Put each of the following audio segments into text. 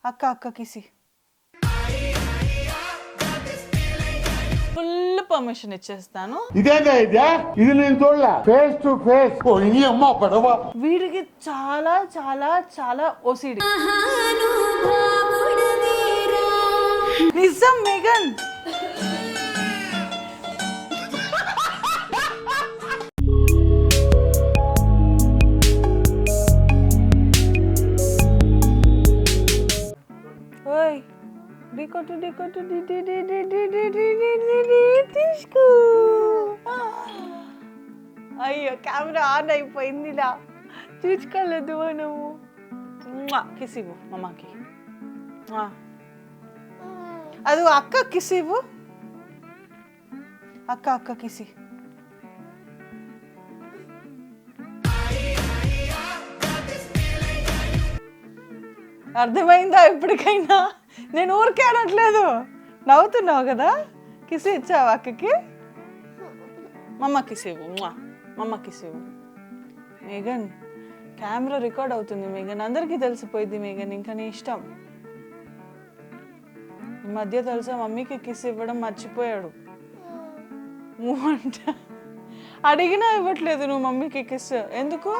అక్క అక్క కిసి full permission ఇచ్చేస్తాను. ఇది నేను చూడలే ఫేస్ టు ఫేస్. అమ్మ పడవ. వీడికి చాలా చాలా చాలా ఓసిడి. నిజం మేఘన్. ఓయ్ డికోటు డికోటు డి డి డి డి డి డి డి డి డి తీసుకో. అయ్యో కెమెరా ఆన్ అయిపోయిందిలా, చూసుకోలేదు మనము. కిసివు మమ్మకి. అది అక్క కిసివు. అక్క అక్క కిసి. అర్థమైందా ఇప్పటికైనా? నేను ఊరికే అనట్లేదు, నవ్వుతున్నావు కదా. కిసి ఇచ్చావు అక్కకి. మమ్మ కిసివు. మమ్మ కిసివు. మేఘన్ కెమెరా రికార్డ్ అవుతుంది మేఘన్, అందరికీ తెలిసిపోయింది మేఘన్. ఇంకా నీ ఇష్టం. ఈ మధ్య తెలుసా మమ్మీకి కిస్ ఇవ్వడం మర్చిపోయాడు. అంట అడిగినా ఇవ్వట్లేదు నువ్వు మమ్మీకి కిస్. ఎందుకు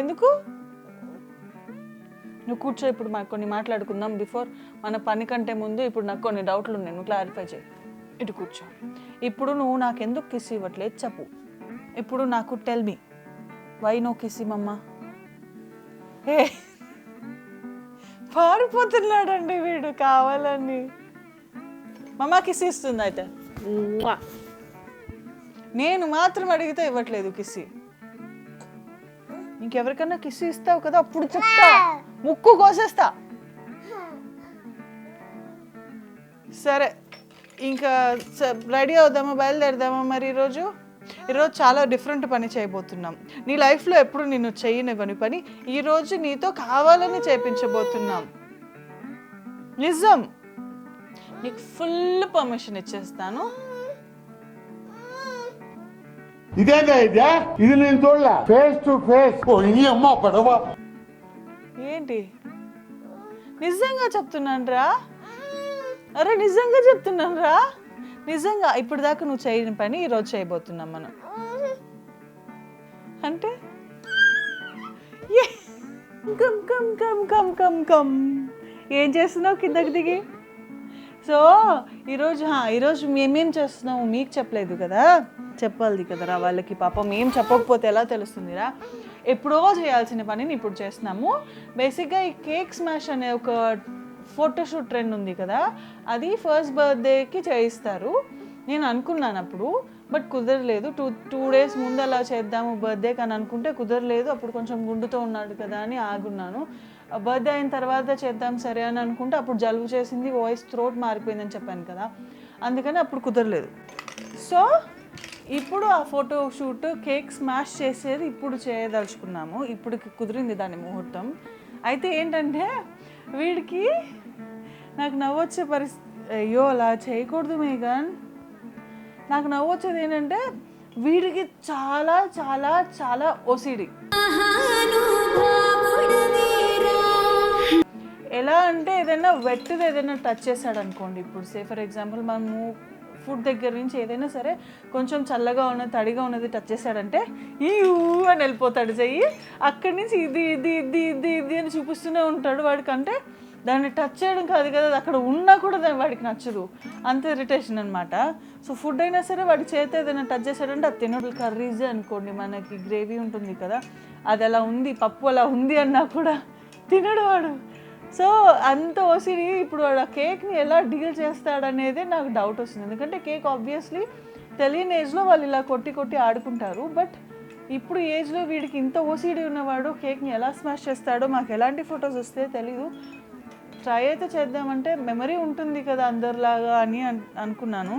ఎందుకు? నువ్వు కూర్చో, ఇప్పుడు మాకు కొన్ని మాట్లాడుకుందాం. బిఫోర్ మన పని కంటే ముందు ఇప్పుడు నాకు కొన్ని డౌట్లు ఉన్నాయి, నువ్వు క్లారిఫై చేయి. ఇటు కూర్చో. ఇప్పుడు నువ్వు నాకు ఎందుకు కిస్ ఇవ్వట్లేదు చెప్పు. ఇప్పుడు నాకు tell me why no kiss mamma. ఏ పారిపోతున్నాడండి వీడు కావాలని. మమ్మ కిసి ఇస్తుంది అయితే. నేను మాత్రం అడిగితే ఇవ్వట్లేదు కిసి. ఇంకెవరికన్నా కిసి ఇస్తావు కదా అప్పుడు చెప్తా, ముక్కు కోసేస్తా. సరే ఇంకా రెడీ అవుదామా, బయలుదేరదామా? మరి ఈరోజు చాలా డిఫరెంట్ పని చేయబోతున్నాం. నీ లైఫ్లో ఎప్పుడు నిన్ను చేయనివ్వని పని ఈరోజు నీతో కావాలని చేయించబోతున్నాం. నిజం, నీకు ఫుల్ పర్మిషన్ ఇచ్చేస్తాను. ఇది నేను చూడలే ఫేస్ టు ఫేస్. అమ్మ పడవ. ఏంటి నిజంగా చెప్తున్నాను రా. అరే నిజంగా చెప్తున్నాను రా, నిజంగా. ఇప్పుడు దాకా నువ్వు చేయని పని ఈరోజు చేయబోతున్నాం మనం. అంటే come come come come come come. ఏం చేస్తున్నావు కిందకి దిగి? సో ఈరోజు మేమేం చేస్తున్నాము మీకు చెప్పలేదు కదా, చెప్పాలి కదరా వాళ్ళకి. పాపం ఏం చెప్పకపోతే ఎలా తెలుస్తుందిరా? ఎప్పుడో చేయాల్సిన పనిని ఇప్పుడు చేస్తున్నాము. బేసిక్గా ఈ కేక్ స్మాష్ అనే ఒక ఫోటోషూట్ ట్రెండ్ ఉంది కదా, అది ఫస్ట్ బర్త్డేకి చేయిస్తారు. నేను అనుకున్నాను అప్పుడు, బట్ కుదరలేదు. టూ డేస్ ముందు అలా చేద్దాము బర్త్డేకి అని అనుకుంటే కుదరలేదు. అప్పుడు కొంచెం గుండుతో ఉన్నాడు కదా అని ఆగున్నాను. బర్త్డే అయిన తర్వాత చేద్దాం సరే అని అనుకుంటే అప్పుడు జలుబు చేసింది, వాయిస్ థ్రోట్ మారిపోయిందని చెప్పాను కదా, అందుకని అప్పుడు కుదరలేదు. సో ఇప్పుడు ఆ ఫోటో షూట్ కేక్ స్మాష్ చేసేది ఇప్పుడు చేయదలుచుకున్నాము. ఇప్పుడు కుదిరింది దాని ముహూర్తం. అయితే ఏంటంటే వీడికి నాకు నవ్వొచ్చే పరిస్థితి. అయ్యో అలా చేయకూడదు మేఘన్. నాకు నవ్వొచ్చేది ఏంటంటే వీడికి చాలా చాలా చాలా ఓసిడి. ఎలా అంటే ఏదైనా వెట్టిది ఏదైనా టచ్ చేశాడు అనుకోండి, ఇప్పుడు సే ఫర్ ఎగ్జాంపుల్ మనము ఫుడ్ దగ్గర నుంచి ఏదైనా సరే కొంచెం చల్లగా ఉన్నది తడిగా ఉన్నది టచ్ చేశాడంటే ఈ అని వెళ్ళిపోతాడు చెయ్యి. అక్కడి నుంచి ఇది ఇది ఇది ఇది ఇది అని చూపిస్తూనే ఉంటాడు. వాడికంటే దాన్ని టచ్ చేయడం కాదు కదా, అక్కడ ఉన్నా కూడా దాన్ని వాడికి నచ్చదు, అంత ఇరిటేషన్ అనమాట. సో ఫుడ్ అయినా సరే వాడి చేతి ఏదైనా టచ్ చేశాడంటే అది తినడు. కర్రీసే అనుకోండి, మనకి గ్రేవీ ఉంటుంది కదా, అది అలా ఉంది, పప్పు అలా ఉంది అన్నా కూడా తినడు వాడు. సో అంత ఓసిడి. ఇప్పుడు వాడు ఆ కేక్ని ఎలా డీల్ చేస్తాడనేదే నాకు డౌట్ వస్తుంది. ఎందుకంటే కేక్ ఆబ్వియస్లీ తెలియని ఏజ్లో వాళ్ళు ఇలా కొట్టి కొట్టి ఆడుకుంటారు. బట్ ఇప్పుడు ఏజ్లో వీడికి ఇంత ఓసిడి ఉన్నవాడు కేక్ని ఎలా స్మాష్ చేస్తాడో మాకు ఎలాంటి ఫొటోస్ వస్తే తెలీదు. ట్రై అయితే చేద్దామంటే మెమరీ ఉంటుంది కదా అందరిలాగా అని అనుకున్నాను,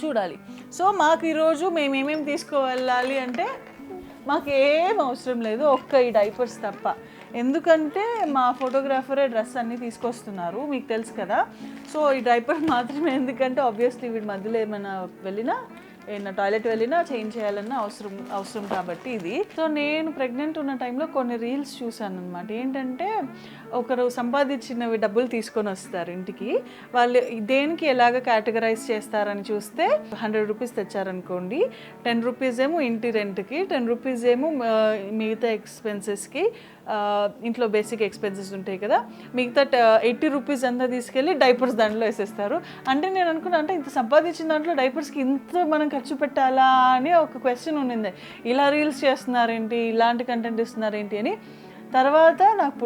చూడాలి. సో మాకు ఈరోజు మేమేమేమి తీసుకువెళ్ళాలి అంటే మాకు ఏం అవసరం లేదు, ఒక్క ఈ డైపర్స్ తప్ప. ఎందుకంటే మా ఫోటోగ్రాఫరే డ్రెస్ అన్నీ తీసుకొస్తున్నారు, మీకు తెలుసు కదా. సో ఈ డైపర్ మాత్రమే, ఎందుకంటే ఆబ్వియస్లీ వీడి మధ్యలో ఏమైనా వెళ్ళినా ఏదైనా టాయిలెట్ వెళ్ళినా చేంజ్ చేయాలన్నా అవసరం కాబట్టి ఇది. సో నేను ప్రెగ్నెంట్ ఉన్న టైంలో కొన్ని రీల్స్ చూసాను అనమాట. ఏంటంటే ఒకరు సంపాదించినవి డబ్బులు తీసుకొని వస్తారు ఇంటికి, వాళ్ళు దేనికి ఎలాగ కేటగరైజ్ చేస్తారని చూస్తే 100 రూపీస్ తెచ్చారనుకోండి, 10 రూపీస్ ఏమో ఇంటి రెంట్కి, 10 రూపీస్ ఏమో మిగతా ఎక్స్పెన్సెస్కి, ఇంట్లో బేసిక్ ఎక్స్పెన్సెస్ ఉంటాయి కదా, మిగతా 80 రూపీస్ అంతా తీసుకెళ్ళి డైపర్స్ దాంట్లో వేసేస్తారు. అంటే నేను అనుకున్నా, అంటే ఇంత సంపాదించిన దాంట్లో డైపర్స్కి ఇంత మనం ఖర్చు పెట్టాలా అని ఒక క్వశ్చన్ ఉండింది. ఇలా రీల్స్ చేస్తున్నారేంటి, ఇలాంటి కంటెంట్ ఇస్తున్నారేంటి అని. తర్వాత నాకు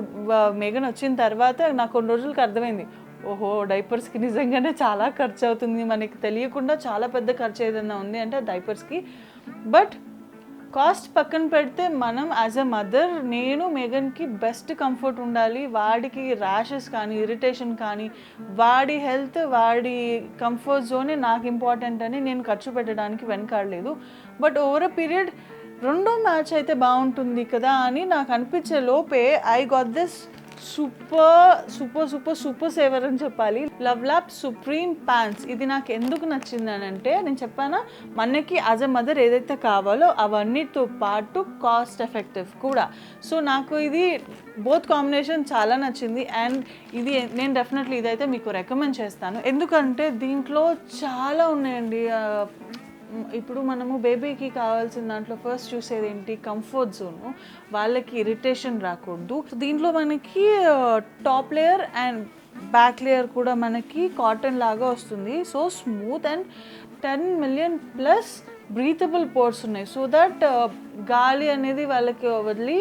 మేఘన్ వచ్చిన తర్వాత నాకు కొన్ని రోజులకి అర్థమైంది, ఓహో డైపర్స్కి నిజంగానే చాలా ఖర్చు అవుతుంది, మనకి తెలియకుండా చాలా పెద్ద ఖర్చు ఏదైనా ఉంది అంటే డైపర్స్కి. బట్ కాస్ట్ పక్కన పెడితే మనం యాజ్ ఎ మదర్, నేను మేఘన్కి బెస్ట్ కంఫర్ట్ ఉండాలి, వాడికి ర్యాషెస్ కానీ ఇరిటేషన్ కానీ, వాడి హెల్త్ వాడి కంఫర్ట్ జోనే నాకు ఇంపార్టెంట్ అని నేను ఖర్చు పెట్టడానికి వెనకాడలేదు. బట్ ఓవర్ అ పీరియడ్ రెండో మ్యాచ్ అయితే బాగుంటుంది కదా అని నాకు అనిపించే లోపే I got this super saver అని చెప్పాలి, లవ్లాప్ సుప్రీం ప్యాంట్స్. ఇది నాకు ఎందుకు నచ్చింది అని అంటే, నేను చెప్పానా మనకి యాజ్ ఎ మదర్ ఏదైతే కావాలో అవన్నీతో పాటు కాస్ట్ ఎఫెక్టివ్ కూడా. సో నాకు ఇది బోత్ కాంబినేషన్ చాలా నచ్చింది. అండ్ ఇది నేను డెఫినెట్లీ ఇదైతే మీకు రికమెండ్ చేస్తాను, ఎందుకంటే దీంట్లో చాలా ఉన్నాయండి. ఇప్పుడు మనము బేబీకి కావాల్సిన దాంట్లో ఫస్ట్ చూసేది ఏంటి, కంఫర్ట్ జోను, వాళ్ళకి ఇరిటేషన్ రాకూడదు. దీంట్లో మనకి top layer and back layer కూడా మనకి కాటన్ లాగా వస్తుంది. So smooth and 10 million plus breathable pores ఉన్నాయి. సో దట్ గాలి అనేది వాళ్ళకి వదిలి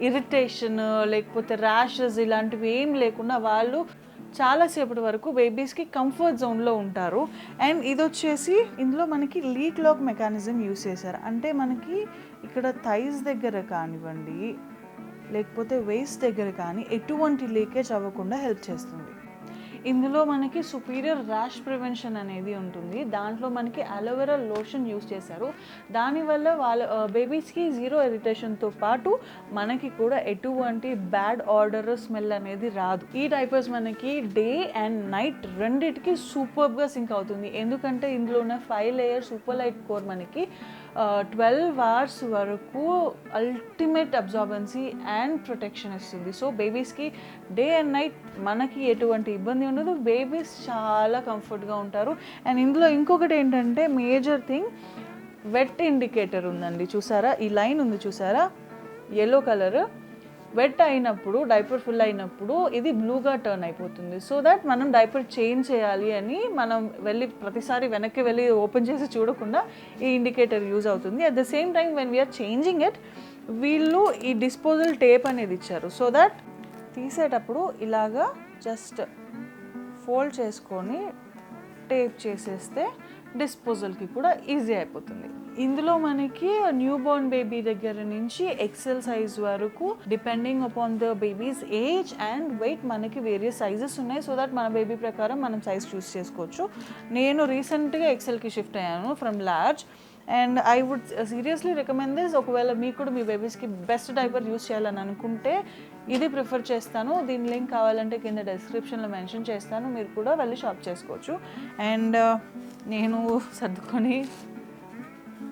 ఇరిటేషన్ లేకపోతే ర్యాషెస్ ఇలాంటివి ఏం లేకుండా వాళ్ళు చాలాసేపటి వరకు బేబీస్కి కంఫర్ట్ జోన్లో ఉంటారు. అండ్ ఇది వచ్చేసి ఇందులో మనకి లీక్ లాక్ మెకానిజం యూస్ చేశారు. అంటే మనకి ఇక్కడ థైస్ దగ్గర కానివ్వండి లేకపోతే వేస్ట్ దగ్గర కానీ ఎటువంటి లీకేజ్ అవ్వకుండా హెల్ప్ చేస్తుంది. ఇందులో మనకి సుపీరియర్ ర్యాష్ ప్రివెన్షన్ అనేది ఉంటుంది. దాంట్లో మనకి అలోవెరా లోషన్ యూస్ చేశారు. దానివల్ల వాళ్ళ బేబీస్కి జీరో ఇరిటేషన్తో పాటు మనకి కూడా ఎటువంటి బ్యాడ్ ఆర్డర్ స్మెల్ అనేది రాదు. ఈ డైపర్స్ మనకి డే అండ్ నైట్ రెండిటికి సూపర్గా సింక్ అవుతుంది. ఎందుకంటే ఇందులో ఉన్న 5 లేయర్ సూపర్ లైట్ కోర్ మనకి 12 అవర్స్ వరకు అల్టిమేట్ అబ్జార్బెన్సీ అండ్ ప్రొటెక్షన్ ఇస్తుంది. సో బేబీస్కి డే అండ్ నైట్ మనకి ఎటువంటి ఇబ్బంది ఉండదు, బేబీస్ చాలా కంఫర్ట్గా ఉంటారు. అండ్ ఇందులో ఇంకొకటి ఏంటంటే మేజర్ థింగ్, వెట్ ఇండికేటర్ ఉందండి. చూసారా ఈ లైన్ ఉంది చూసారా, ఎల్లో కలర్. వెట్ అయినప్పుడు డైపర్ ఫుల్ అయినప్పుడు ఇది బ్లూగా టర్న్ అయిపోతుంది. సో దట్ మనం డైపర్ చేంజ్ చేయాలి అని మనం ప్రతిసారి వెనక్కి వెళ్ళి ఓపెన్ చేసి చూడకుండా ఈ ఇండికేటర్ యూజ్ అవుతుంది. At the same time when we are changing it, వీళ్ళు ఈ డిస్పోజల్ టేప్ అనేది ఇచ్చారు. సో దట్ తీసేటప్పుడు ఇలాగా జస్ట్ ఫోల్డ్ చేసుకొని టేప్ చేసేస్తే డిస్పోజల్కి కూడా ఈజీ అయిపోతుంది. ఇందులో మనకి న్యూ బోర్న్ బేబీ దగ్గర నుంచి ఎక్సెల్ సైజ్ వరకు depending upon the baby's age and weight మనకి వేరియస్ సైజెస్ ఉన్నాయి. సో దట్ మన బేబీ ప్రకారం మనం సైజ్ చూస్ చేసుకోవచ్చు. నేను రీసెంట్గా ఎక్సెల్కి షిఫ్ట్ అయ్యాను from large. And I would seriously recommend this. ఒకవేళ మీకు కూడా మీ బేబీస్కి బెస్ట్ డైపర్ యూస్ చేయాలని అనుకుంటే ఇది ప్రిఫర్ చేస్తాను. దీని లింక్ కావాలంటే కింద డిస్క్రిప్షన్లో మెన్షన్ చేస్తాను, మీరు కూడా వెళ్ళి షాప్ చేసుకోవచ్చు. అండ్ నేను సర్దుకొని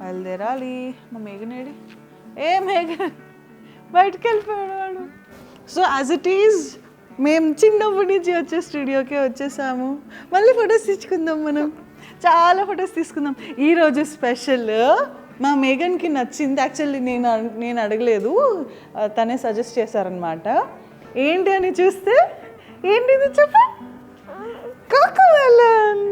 బయలుదేరాలి. మా మేఘనేడి మేఘన్ బయటకు వెళ్ళిపోయాడు వాడు. సో యాజ్ ఇట్ ఈజ్ మేము చిన్నప్పటి నుంచి వచ్చే స్టూడియోకే వచ్చేసాము. మళ్ళీ ఫొటోస్ తెచ్చుకుందాం, మనం చాలా ఫొటోస్ తీసుకుందాం. ఈరోజు స్పెషల్ మా మేఘన్కి నచ్చింది. యాక్చువల్లీ నేను అడగలేదు, తనే సజెస్ట్ చేశారనమాట. ఏంటి అని చూస్తే ఏంటిది చెప్ప, కోకోమెలన్.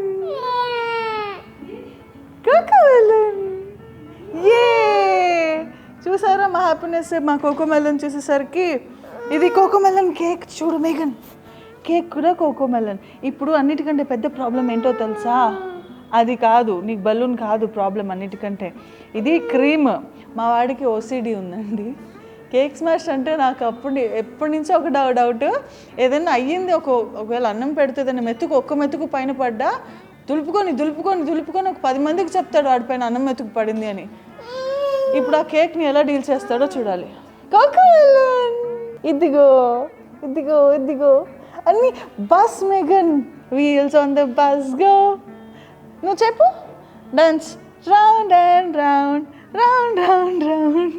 చూసారా మా హ్యాపీనెస్, మా కోకోమెలన్ చూసేసరికి. ఇది కోకోమెలన్ కేక్. చూడు మేఘన్, కేక్ కూడా కోకోమెలన్. ఇప్పుడు అన్నిటికంటే పెద్ద ప్రాబ్లం ఏంటో తెలుసా? అది కాదు, నీకు బలూన్ కాదు ప్రాబ్లం అన్నిటికంటే, ఇది క్రీమ్. మా వాడికి ఓసిడి ఉందండి. కేక్ స్మాష్ అంటే నాకు ఎప్పటి నుంచో ఒక డౌట్, ఏదైనా అయ్యింది, ఒకవేళ అన్నం పెడితే ఏదైనా ఒక్క మెతుకు పైన పడ్డా దులుపుకొని ఒక 10 మందికి చెప్తాడు వాడిపైన అన్నం మెతుకు పడింది అని. ఇప్పుడు ఆ కేక్ని ఎలా డీల్ చేస్తాడో చూడాలి. కోకోమెలన్ ఇదిగో అన్ని. బస్ మేఘన్, wheels on the bus go. నువ్వు చెప్పు, dance round and round, round, round, round.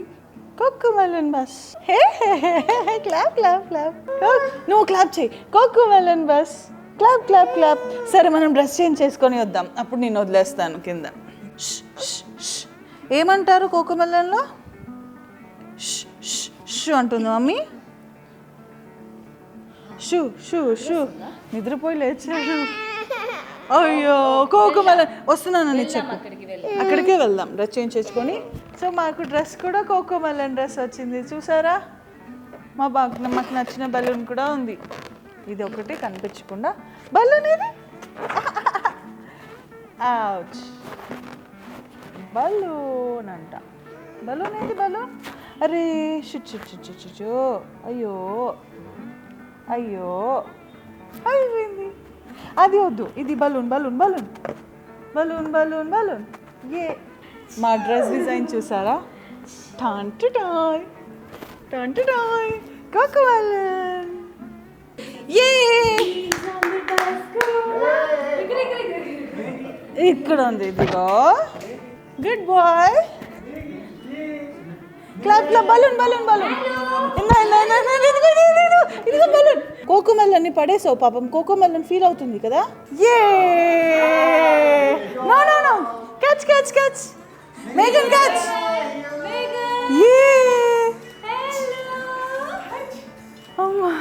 Cocomelon bus. Hey, hey, hey, hey, clap, clap, clap. No, clap చేయి. Cocomelon bus. Clap, clap, clap. సరే మనం డ్రెస్ చేంజ్ చేసుకొని వద్దాం, అప్పుడు నేను వదిలేస్తాను కింద. ఏమంటారు కోకోమెలన్లో? షూ అంటుంది మమ్మీ. Shoe shoe shoe. నిద్రపోయి లేచాడు. అయ్యో కోకోమెలన్ వస్తున్నానని చెప్పు. అక్కడికే వెళ్దాం డ్రెస్ చేంజ్ చేసుకొని. సో మాకు డ్రెస్ కూడా కోకోమెలన్ డ్రెస్ వచ్చింది చూసారా. మాకు నచ్చిన బలూన్ కూడా ఉంది. ఇది ఒకటి కనిపించకుండా బలూన్ ఇది. అవుచ్. బలూన్ అంట. బలూన్ ఏది బలూన్? అరే షుచ్చు. అయ్యో అయ్యో అయిపోయింది. అది వద్దు, ఇది balloon balloon balloon balloon balloon balloon. ఏ మా డ్రెస్ డిజైన్ చూసారా? టాంటు టాయ్ టాంటు టాయ్ కోకోమెలన్. ఏ ఇక్కడ ఉంది. ఇదిగో good boy. Clap clap. Balloon balloon balloon. ఇదిగో బలూన్. కోకోమెలన్ని పడేసావు పాపం. కోకోమెలన్ ఫీల్ అవుతుంది కదా. ఏ no no no. Catch catch catch. మేఘన్ క్యాచ్. ఏ అమ్మా.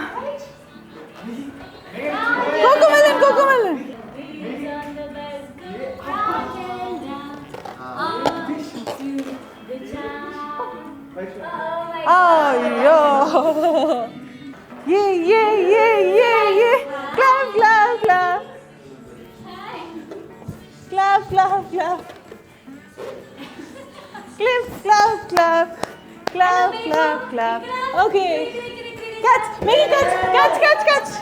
Cocomelon Cocomelon. అయ్యో ఏ clap clap clap clap clap clap clip clap clap clap clap clap. Okay catch Mary catch catch catch catch.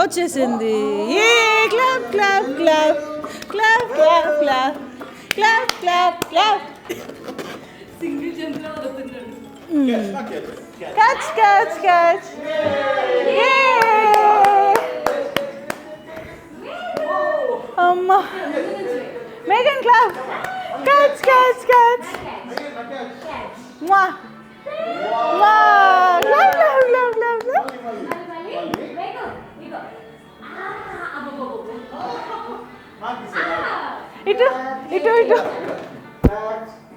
వచ్చేసింది. ఏ clap clap clap clap clap clap clap clap clap. Catch catch catch. అమ్మా. మేఘన్ clap. Catch catch catch. వా వా clap clap clap clap clap. ఇటు ఇటు ఇటు.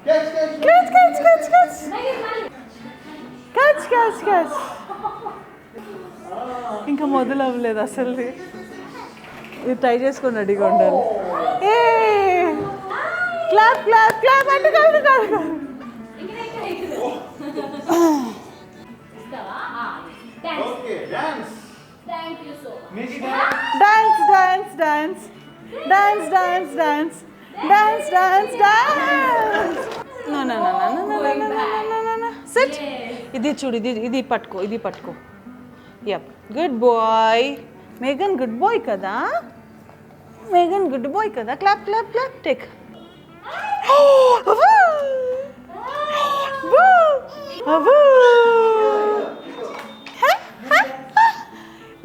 Catch catch catch catch catch catch catch. ఇంకా మొదలు అవ్వలేదు అసలు. ఇది ట్రై చేసుకొని రెడీగా ఉండాలి. ఏ క్లాప్ క్లాప్ క్లాప్. అంటే కాదు కాదు కాదు. Dance dance dance dance dance dance dance dance dance. No no no no no no no no no. Sit. ఇది చూడు. ఇది పట్టుకో. ఇది పట్టుకో. Yup good boy. మేఘన్ గుడ్ బాయ్ కదా. మేఘన్ గుడ్ బాయ్ కదా. Clap clap clap. Take.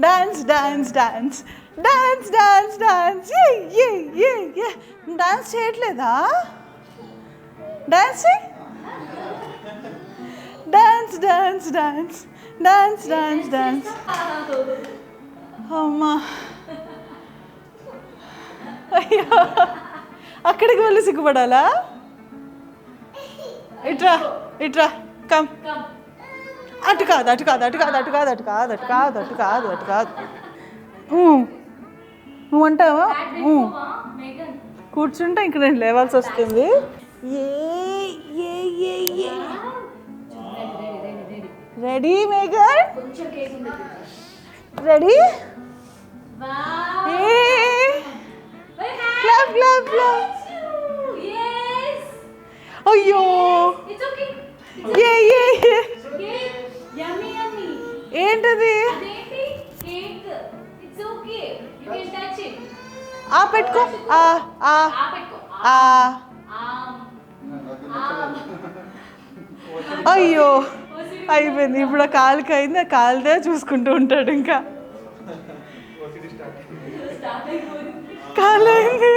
Dance dance dance dance dance dance. Dance చేయట్లేదా? Dance dance dance dance dance dance dance. అమ్మా. అయ్యో అక్కడికి వెళ్ళి సిగ్గుపడాలా? ఇట్రా ఇట్రా కమ్. అటు కాదు అటు కాదు అటు కాదు అటు కాదు అటు కాదు అటు కాదు అటు కాదు అటు కాదు. నువ్వు అంటావా? కూర్చుంటే ఇంక నేను లేవాల్సి వస్తుంది. రెడీ మేఘన్? రెడీ? Clap clap clap. అయ్యో ఏంటది? ఆ పెట్టుకో. అయ్యో అయిపోయింది. ఇప్పుడు ఆ కాలుకి అయింది. ఆ కాలుదే చూసుకుంటూ ఉంటాడు ఇంకా. కాలేంది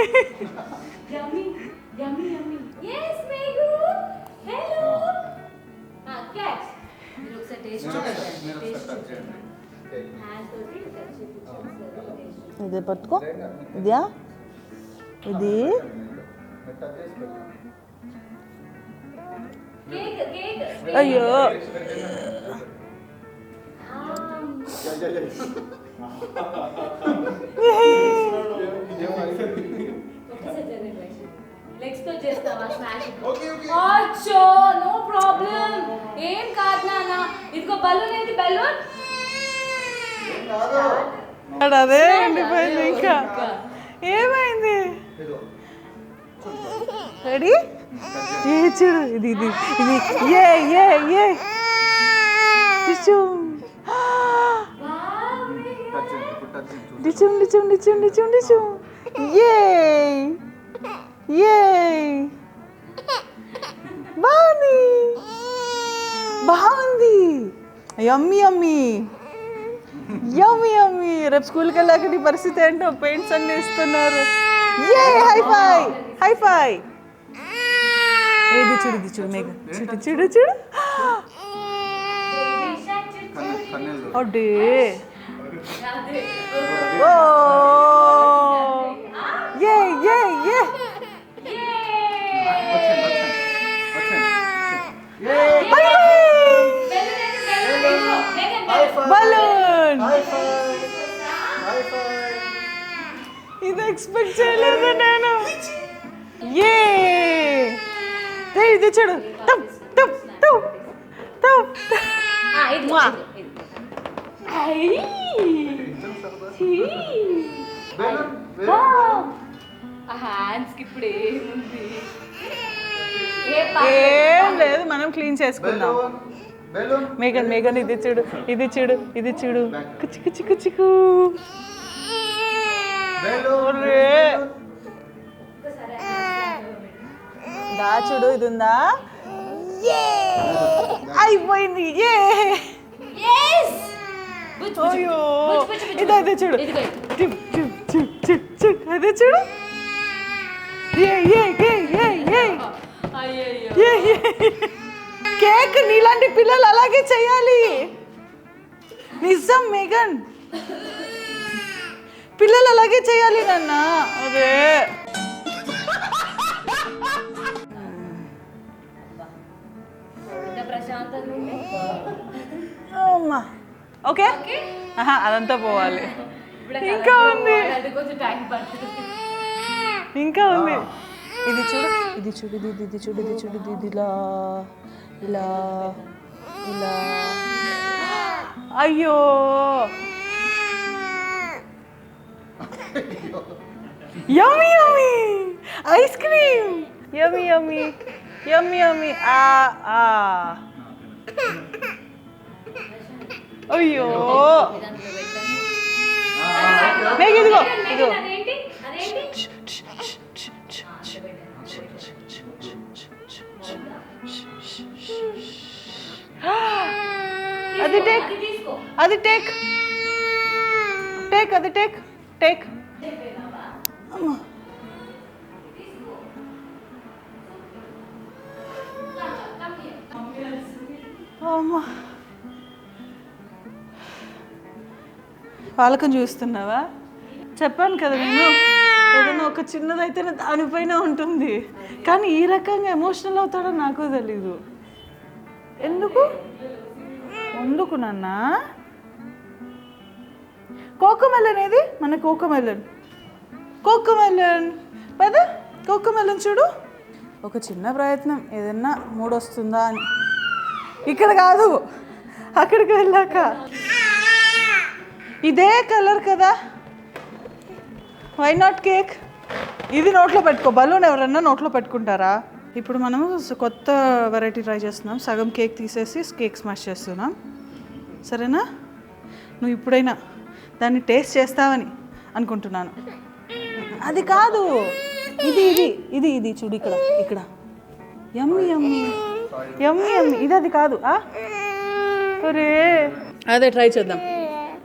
ఇది పట్టుకో ఇదా ఇది అయ్యో లెగ్స్ తో చేస్తావా స్మాష్ అచ్చో నో ప్రాబ్లం ఏం కాదు నాన్న ఇదిగో బలూన్ ఏంటి బలూన్ అదే ఉండిపోయింది ఇంకా ఏమైంది రెడీ ఏ చూడు ఇది ఇది ఇది ఏ ఏ ఏ డిచుమ్ డిచుమ్ డిచుమ్ డిచుమ్ డిచుమ్ డిచుమ్ ఏ ఏ బాగుంది బాగుంది యమ్మీ యమ్మీ యమ్మీ యమ్మీ రేపు స్కూల్కి వెళ్ళాక నీ పరిస్థితి ఏంటో పెయింట్స్ అన్ని ఇస్తున్నారు ఏ హై ఫై హై ఫై ఏది చూడు ఇది చూడు మేఘ చూడు చూడు చూడు అడే ఓ ఏ ఏ ఏ బలూన్ ఇది ఎక్స్పెక్ట్ చేయలేదు నేను ఏ ఇది చూడు టప్ టప్ టప్ టప్ హ్యాండ్స్ కి ఇప్పుడు ఏముంది ఏం లేదు మనం క్లీన్ చేసుకుందాం మేఘన్ మేఘన్ ఇది చూడు ఇది చూడు ఇది చూడు కుచికు చిక్కు చిక్కు దా చూడు ఇది ఉందా అయిపోయింది ఏ అయ్యో ఇది అదే చూడు అదే చూడు కేక్ నీలాంటి పిల్లలు అలాగే చేయాలి నిజం మేఘన్ పిల్లలు అలాగే చేయాలి నాన్న అదే అమ్మా ఓకే అదంతా పోవాలి ఇంకా ఉంది ఇంకా ఉంది ఇది చూడు ఇది చూడు ఇది ఇది చూడు ఇది చూడు ఇది ఇలా ఇలా ఇలా అయ్యో యమ్మీ యమ్మీ ఐస్ క్రీమ్ యమ్మీ యమ్మీ యమ్మీ యమ్మీ అయ్యో మేఘ ఇదిగో ఇదిగో అది టేక్ అది టేక్ టేక్ అది టేక్ టేక్ అమ్మా పాలకం చూస్తున్నావా చెప్పాను కదా నేను ఏదైనా ఒక చిన్నదైతే దానిపైన ఉంటుంది కానీ ఈ రకంగా ఎమోషనల్ అవుతాడో నాకు తెలీదు ఎందుకు ఎందుకు నాన్న కోకోమెలన్ ఏది మన కోకోమెలన్ కోకోమెలన్ పద కోకోమెలన్ చూడు ఒక చిన్న ప్రయత్నం ఏదన్నా మూడు వస్తుందా అని ఇక్కడ కాదు అక్కడికి వెళ్ళాక ఇదే కలర్ కదా వై నాట్ కేక్ ఇది నోట్లో పెట్టుకో బలూన్ ఎవరన్నా నోట్లో పెట్టుకుంటారా ఇప్పుడు మనం కొత్త వెరైటీ ట్రై చేస్తున్నాం సగం కేక్ తీసేసి కేక్ స్మాష్ చేస్తున్నాం సరేనా నువ్వు ఇప్పుడైనా దాన్ని టేస్ట్ చేస్తావని అనుకుంటున్నాను అది కాదు ఇది ఇది ఇది ఇది చూడు ఇక్కడ ఇక్కడ యమ్మీ యమ్మీ యమ్మీ యమ్మీ ఇది అది కాదు అరే అదే ట్రై చేద్దాం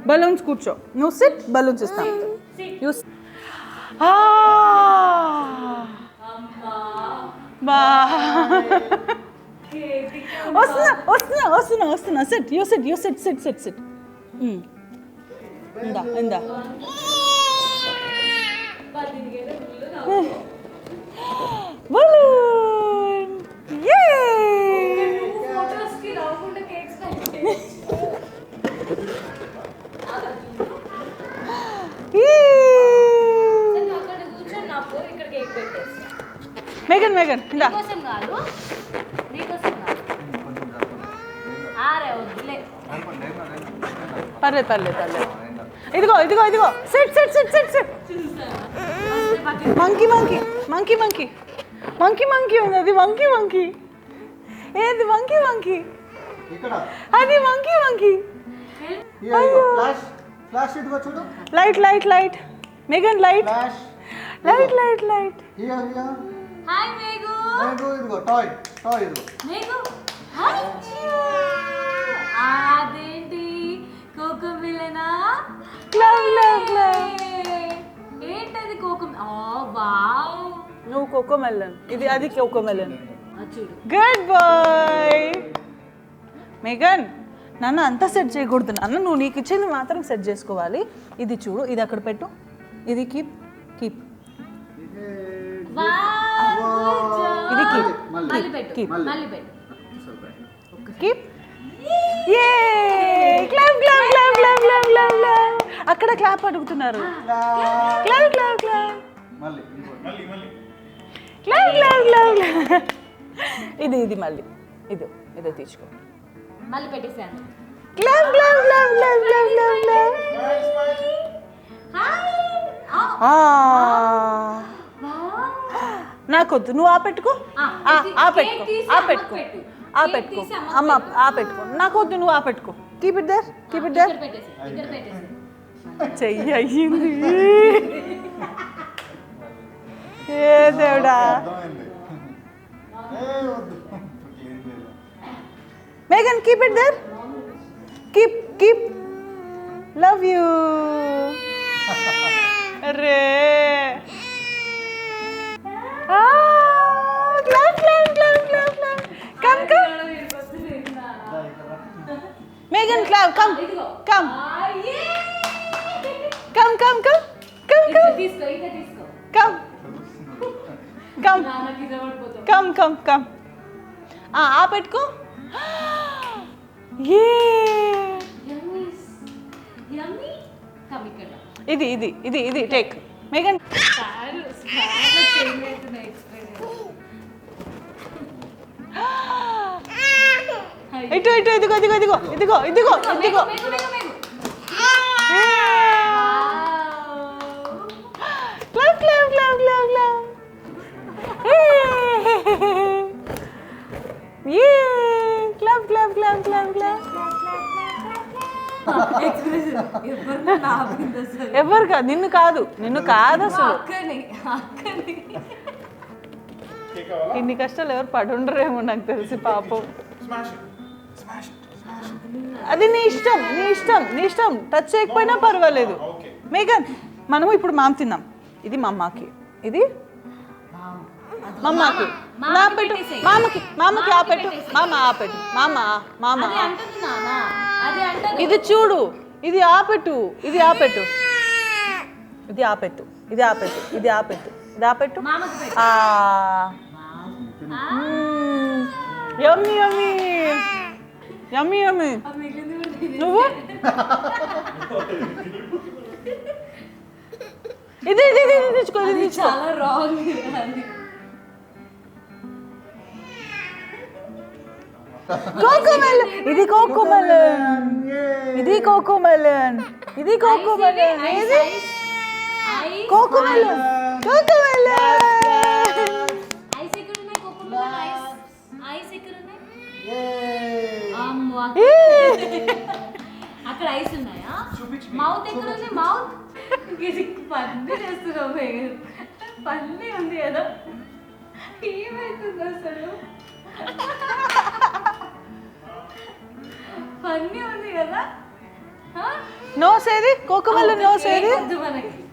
బలూన్స్ కూర్చో నువ్వు సిట్ బలూన్స్ ఇస్తాం యూస్ అమ్మా బా కేక్ వస్తున్నా సిట్ యూ సిట్ ఇందా దీనికైతే ఫుల్ నవ్వు బలూన్ ఫోటోస్ కి రాకుండా కేక్స్ అక్కడ కూర్చొని ఇక్కడ కేక్ పెట్టేసి మేఘన్ ఇందా నీకోసం కాదు ఆరే వద్దులే పర్లేదు ఇదిగో సిట్ మంకీ ఉంది అది మంకీ ఏది మంకీ అది మంకీ ఫ్లాష్ ఇదిగో చూడు లైట్ మేఘన్ లైట్ హాయ్ మేఘు ఇదిగో టాయ్ ఇదిగో మేఘు హాయ్ అదేంటి కోకో మిలనా ఏంటది కోకో వావ్ నువ్వు కోకో మెలన్ అది కోకో మెలన్ చూడు గుడ్ బాయ్ మేఘన్ నన్ను అంతా సెట్ చేయకూడదు నాన్న నువ్వు నీకు ఇచ్చింది మాత్రం సెట్ చేసుకోవాలి ఇది చూడు ఇది అక్కడ పెట్టు ఇది కీప్ ఇది కీప్ కీప్ అక్కడ క్లాప్ అడుగుతున్నారు క్లాప్ ఇది మళ్ళీ ఇదో తీసుకో మళ్ళీ పెట్టేసాను నాకొద్దు నువ్వు పెట్టుకో అమ్మ పెట్టుకో నాకొద్దు నువ్వు పెట్టుకో కీప్ ఇట్ దేర్ చెయ్యి అయ్యింది ఏ దేవుడా మేఘన్ keep it there keep love you అరే Megan, come. Come. పెట్టుకో ఇది టేక్ మేఘన్ ఇదిగో ఎవరు కాదు నిన్ను కాదు అసలు ఇన్ని కష్టాలు ఎవరు పడుండరేమో నాకు తెలిసి పాపం అది నీ ఇష్టం టచ్ చేయకపోయినా పర్వాలేదు మేఘన్ మనము ఇప్పుడు మామ తిన్నాం ఇది మమ్మకి ఇది మమ్మకి మామకి ఆపెట్టు మామ ఇది చూడు ఇది ఆపెట్టు యమ్మీ నువ్వు ఇది తెచ్చుకో చాలా రాంగ్ ఇది కోకోమెలన్ అక్కడ ఐస్ ఉన్నాయా మౌత్ ఎక్కడ ఉంది మౌత్ పన్ను చేస్తున్నావు పన్ను ఉంది కదా ఏమైతుంది అసలు పన్ను ఉంది కదా నోస్ ఏది కోకోమెలన్ నోస్ ఏది వద్దు మనకి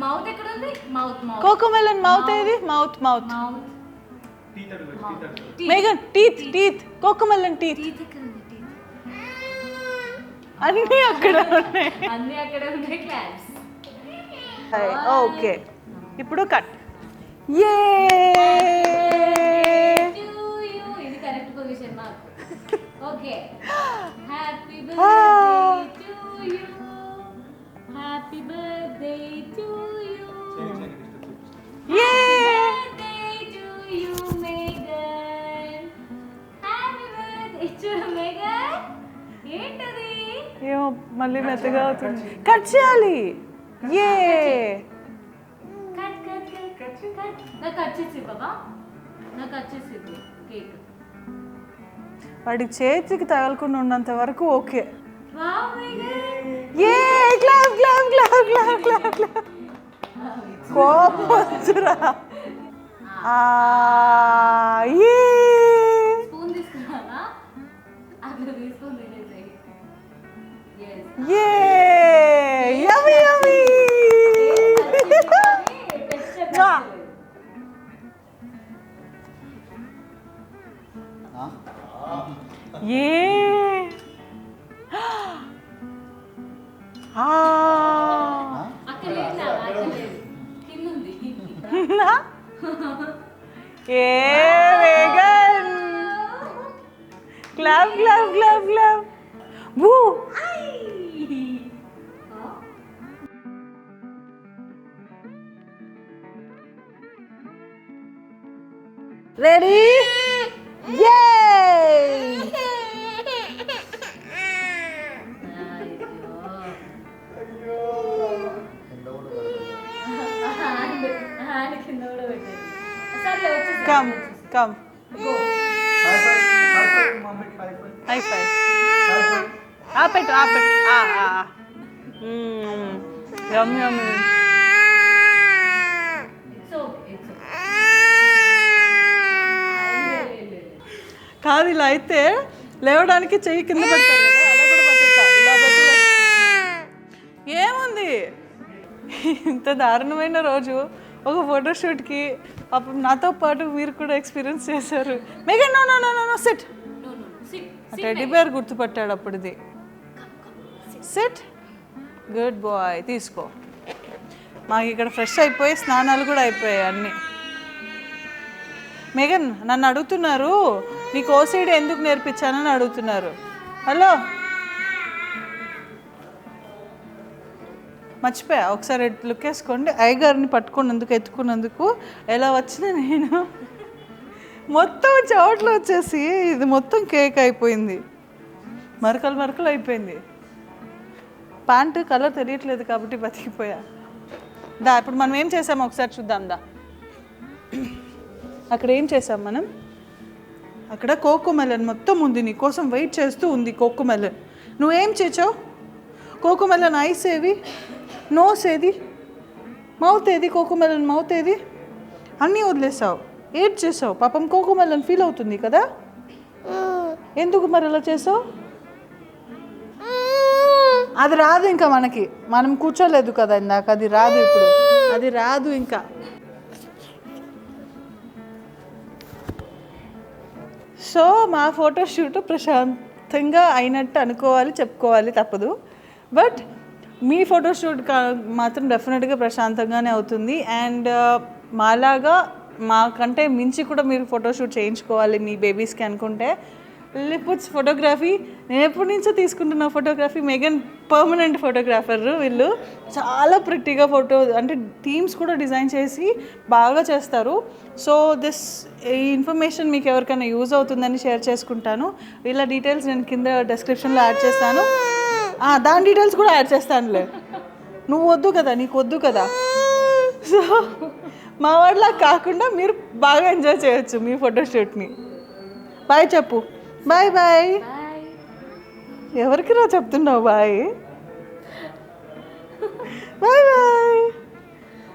మౌత్ ఎక్కడ ఉంది? మౌత్ కోకోమెలన్ మౌత్ ఏది? Mouth mouth మేఘన్ teeth Cocomelon teeth ఎక్కడ ఉంది? టీత్ అన్నీ అక్కడ ఉన్నాయి. అన్ని అక్కడ ఉన్నాయి. క్లాప్స్. ఓకే ఇప్పుడు కట్. ఏ ఇది కరెక్ట్ పొజిషన్ నాకు. Okay happy birthday to you, happy birthday to you, A birthday to you మేఘన్, happy birthday to మేఘన్. ఏంటది? ఏమో మళ్ళీ మెత్తగా అవుతుంది. కట్ చేయాలి. ఏ కట్ కట్ కట్ కట్. నాకు కట్ చేసి బాబా, నాకు కట్ చేసి కేక్. వాడి చేతికి తగలకుండా ఉన్నంత వరకు ఓకే. వావ్ మేఘన్. ఏ clap clap clap clap clap clap. కోపం వచ్చురా. ఏ స్పూన్ తీసుకున్నానా? అట్లా తీసుకొని తినేసేయ్. yes. ఏ యమ్మీ యమ్మీ. ఏ అక్కడ లేదు నా, అక్కడ లేదు. కింద ఉంది. ఏ వేగన్ క్లాప్ క్లాప్ క్లాప్ క్లాప్. వూ రెడీ. ఏ హ్యాండ్ కింద కూడా పెట్టాను. సరే వచ్చేసి కమ్ కమ్ మమ్మీకి హై ఫైవ్. ఆపెట్టు ఆపెట్టు. Yummy yummy. కాదు ఇలా అయితే లేవడానికి చెయ్యి కింద పెడతారు కదా, అలా కూడా పట్టేస్తా. ఇలా పెట్టి ఏముంది. ఇంత దారుణమైన రోజు ఒక ఫోటోషూట్కి అప్పుడు నాతో పాటు మీరు కూడా ఎక్స్పీరియన్స్ చేశారు. మేఘన్ no no no no no sit. Teddy bear గుర్తుపట్టాడు అప్పుడుది. సిట్. Good boy. తీసుకో. మాకు ఇక్కడ ఫ్రెష్ అయిపోయి స్నానాలు కూడా అయిపోయాయి అన్నీ. మేఘన్ నన్ను అడుగుతున్నారు నీకు ఓసీడీ ఎందుకు నేర్పించానని అడుగుతున్నారు. హలో మర్చిపోయా. ఒకసారి లుక్ వేసుకోండి. అయ్యగారిని పట్టుకున్నందుకు ఎత్తుకున్నందుకు ఎలా వచ్చినా నేను మొత్తం చోట్లు వచ్చేసి ఇది మొత్తం కేక్ అయిపోయింది. మరకలు మరకలు అయిపోయింది. ప్యాంటు కలర్ తెలియట్లేదు కాబట్టి బతికిపోయా. దా ఇప్పుడు మనం ఏం చేసామో ఒకసారి చూద్దాం. దా అక్కడ ఏం చేసాం మనం? అక్కడ కోకోమెలన్ మొత్తం ఉంది, నీ కోసం వెయిట్ చేస్తూ ఉంది కోకోమెలన్. నువ్వేం చేసావు? కోకోమెలన్ ఐస్ ఏవి, నోస్ ఏది, మౌత్ ఏది, కోకోమెలన్ మౌత్ ఏది, అన్నీ వదిలేసావు. ఏడ్ చేసావు. పాపం కోకోమెలన్ ఫీల్ అవుతుంది కదా. ఎందుకు మరి అలా చేసావు? అది రాదు ఇంకా మనకి. మనం కూర్చోలేదు కదా ఇందాక. అది రాదు ఇప్పుడు. అది రాదు ఇంకా. సో మా ఫోటోషూట్ ప్రశాంతంగా అయినట్టు అనుకోవాలి, చెప్పుకోవాలి, తప్పదు. బట్ మీ ఫోటోషూట్ మాత్రం డెఫినెట్గా ప్రశాంతంగానే అవుతుంది. అండ్ మాలాగా మాకంటే మించి కూడా మీరు ఫోటోషూట్ చేయించుకోవాలి మీ బేబీస్కి అనుకుంటే లిపుట్స్ ఫోటోగ్రఫీ. నేను ఎప్పటి నుంచో తీసుకుంటున్న ఫోటోగ్రఫీ. మెగన్ permanent photographer. వీళ్ళు చాలా ప్రిట్టిగా ఫోటో అంటే థీమ్స్ కూడా డిజైన్ చేసి బాగా చేస్తారు. సో ఈ ఇన్ఫర్మేషన్ మీకు ఎవరికైనా యూజ్ అవుతుందని షేర్ చేసుకుంటాను. వీళ్ళ డీటెయిల్స్ నేను కింద డిస్క్రిప్షన్లో యాడ్ చేస్తాను. దాని డీటెయిల్స్ కూడా యాడ్ చేస్తానులే. నువ్వు వద్దు కదా, నీకు వద్దు కదా. సో మా వాళ్ళ కాకుండా మీరు బాగా ఎంజాయ్ చేయొచ్చు మీ ఫోటోషూట్ని. బాయ్ చెప్పు. Bye bye. ఎవరికి రా చెప్తున్నావు బాయ్? Bye bye.